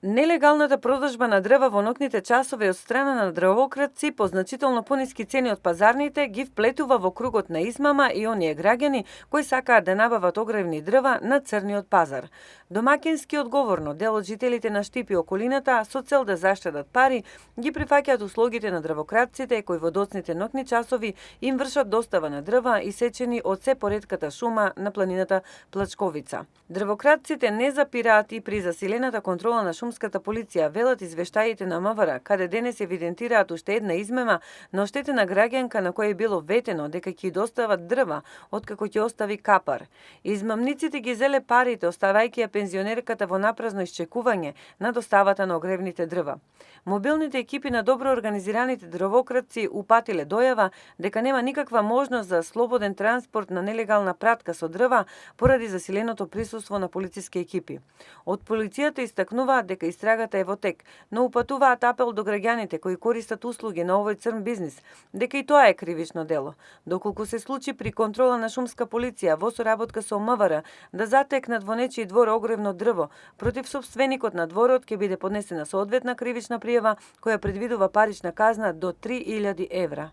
Нелегалната продажба на дрва во ноќните часови од страна на дрвократци по значително пониски цени од пазарните ги вплетува во кругот на измама и оние граѓани кои сакаат да набават огревни дрва на црниот пазар. Домакински одговорно дел од жителите на Штип и околината со цел да заштедат пари ги прифаќаат услугите на дрвократците кои во доцните ноќни часови им вршат достава на дрва исечени од се поредката шума на планината Плачковица. Дрвократците не запираат и при засилената контрола на шумската полиција, велат извештаите на МВР, каде денес евидентираат уште една измама на оштетена граѓанка на која е било ветено дека ќе достават дрва откако ќе остави капар. Измамниците ги зеле парите, оставајќи ја пензионерката во напразно исчекување на доставата на огревните дрва. Мобилните екипи на добро организираните дрвократци упатиле дојава дека нема никаква можност за слободен транспорт на нелегална пратка со дрва поради засиленото присуство на полициски екипи. Од полицијата истакнуваат дека истрагата е во тек, но упатуваат апел до граѓаните кои користат услуги на овој црн бизнис, дека и тоа е кривично дело. Доколку се случи при контрола на шумска полиција во соработка со МВР да затекнат во нечии двор огревно дрво, против сопственикот на дворот ќе биде поднесена соодветна кривична пријава која предвидува парична казна до 3000 евра.